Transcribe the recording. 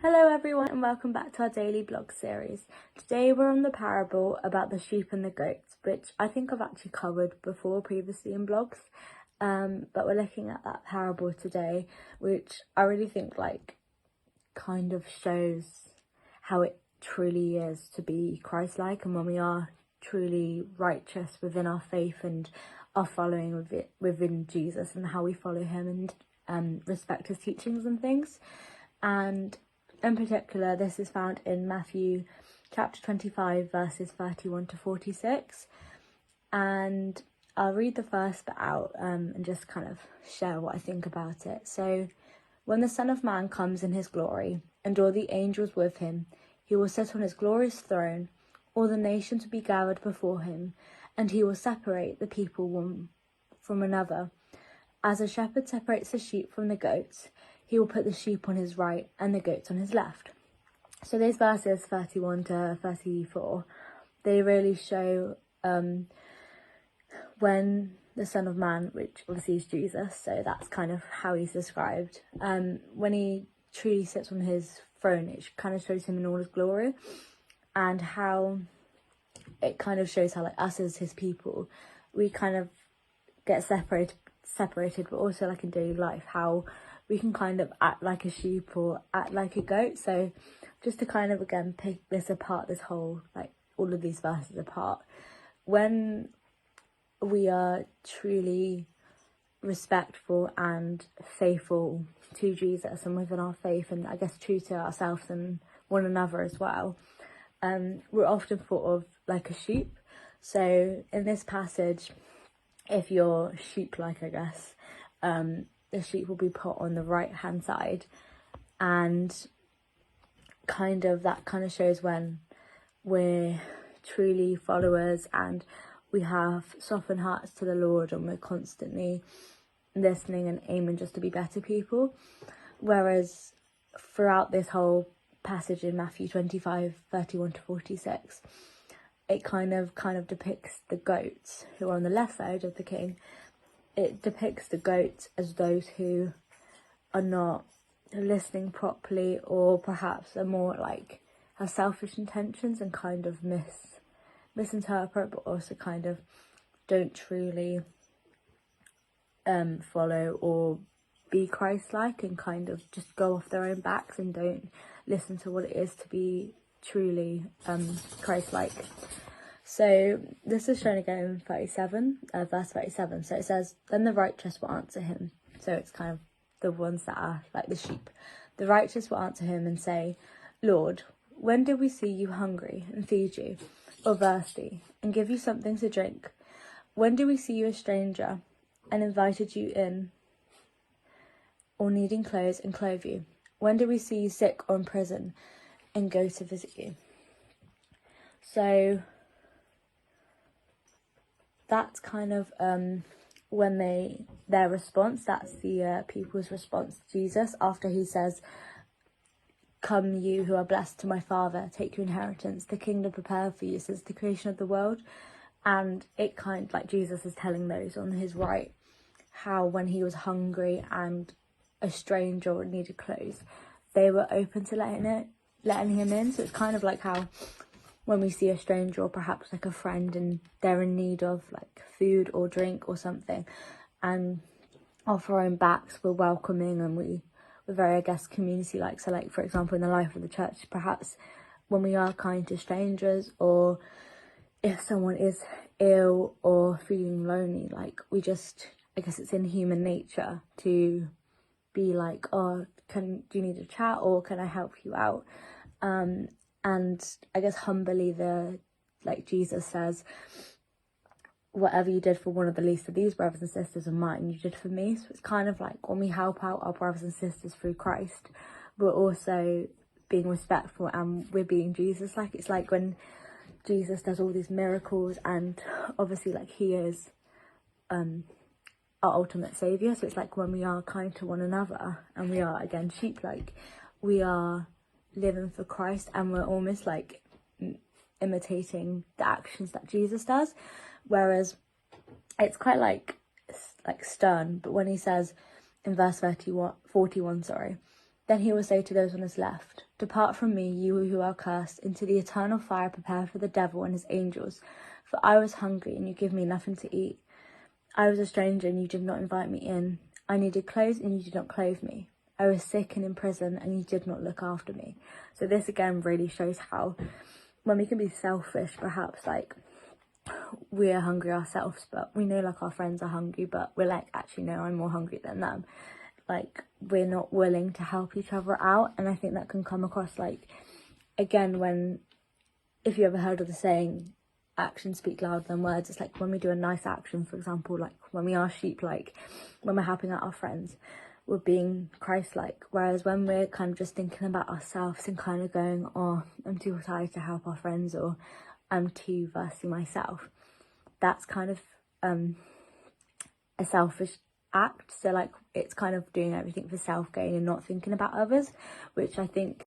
Hello everyone and welcome back to our daily blog series. Today we're on the parable about the sheep and the goats, which I think I've actually covered before previously in blogs. But we're looking at that parable today, which I really think kind of shows how it truly is to be Christ-like, and when we are truly righteous within our faith and our following within Jesus, and how we follow him and respect his teachings and things. And in particular, this is found in Matthew chapter 25, verses 31 to 46. And I'll read the first bit out and just kind of share what I think about it. So, when the Son of Man comes in his glory, and all the angels with him, he will sit on his glorious throne. All the nations will be gathered before him, and he will separate the people one from another. As a shepherd separates the sheep from the goats, he will put the sheep on his right and the goats on his left. So those verses 31 to 34, they really show when the Son of Man, which obviously is Jesus, so that's kind of how he's described, when he truly sits on his throne, it kind of shows him in all his glory, and how it kind of shows how us as his people, we kind of get separated, but also in daily life, how we can kind of act like a sheep or act like a goat. So just to kind of again pick this apart, this whole all of these verses apart, when we are truly respectful and faithful to Jesus and within our faith, and I guess true to ourselves and one another as well, we're often thought of like a sheep. So in this passage, if you're sheep-like, I guess, the sheep will be put on the right hand side, and that kind of shows when we're truly followers and we have softened hearts to the Lord, and we're constantly listening and aiming just to be better people. Whereas throughout this whole passage in Matthew 25, 31 to 46, it kind of depicts the goats who are on the left side of the king. It depicts the goats as those who are not listening properly, or perhaps are more have selfish intentions and kind of misinterpret, but also kind of don't truly follow or be Christ-like, and kind of just go off their own backs and don't listen to what it is to be truly Christ-like. So this is shown again in verse 37. So it says, "Then the righteous will answer him." So it's kind of the ones that are like the sheep. "The righteous will answer him and say, 'Lord, when did we see you hungry and feed you, or thirsty and give you something to drink? When did we see you a stranger and invited you in, or needing clothes and clothe you? When did we see you sick or in prison and go to visit you?'" So that's kind of when their response, that's the people's response to Jesus after he says, "Come you who are blessed to my Father, take your inheritance, the kingdom prepared for you since the creation of the world." And it kind of Jesus is telling those on his right how when he was hungry and a stranger or needed clothes, they were open to letting him in. So it's kind of like how when we see a stranger, or perhaps a friend, and they're in need of food or drink or something, and off our own backs we're welcoming, and we're very, I guess, community-like. So for example, in the life of the church, perhaps when we are kind to strangers, or if someone is ill or feeling lonely, we just, I guess it's in human nature to be "Oh, do you need a chat, or can I help you out?" And I guess humbly, Jesus says, "Whatever you did for one of the least of these brothers and sisters of mine, you did for me." So it's kind of when we help out our brothers and sisters through Christ, we're also being respectful, and we're being Jesus. It's when Jesus does all these miracles, and obviously he is our ultimate saviour. So it's when we are kind to one another, and we are again sheep-like, we are living for Christ, and we're almost imitating the actions that Jesus does. Whereas it's quite stern, but when he says in verse 41, Then he will say to those on his left, 'Depart from me, you who are cursed, into the eternal fire prepared for the devil and his angels. For I was hungry, and you gave me nothing to eat. I was a stranger, and you did not invite me in. I needed clothes, and you did not clothe me. I was sick and in prison, and you did not look after me.'" So this again really shows how when we can be selfish, perhaps like we are hungry ourselves, but we know like our friends are hungry, but we're like, actually no, I'm more hungry than them. Like we're not willing to help each other out. And I think that can come across like, again, when, if you ever heard of the saying, actions speak louder than words, it's like when we do a nice action, for example, like when we are sheep, like when we're helping out our friends, we're being Christ-like. Whereas when we're kind of just thinking about ourselves and kind of going, oh, I'm too tired to help our friends, or I'm too thirsty myself, that's kind of a selfish act. So like it's kind of doing everything for self-gain and not thinking about others, which I think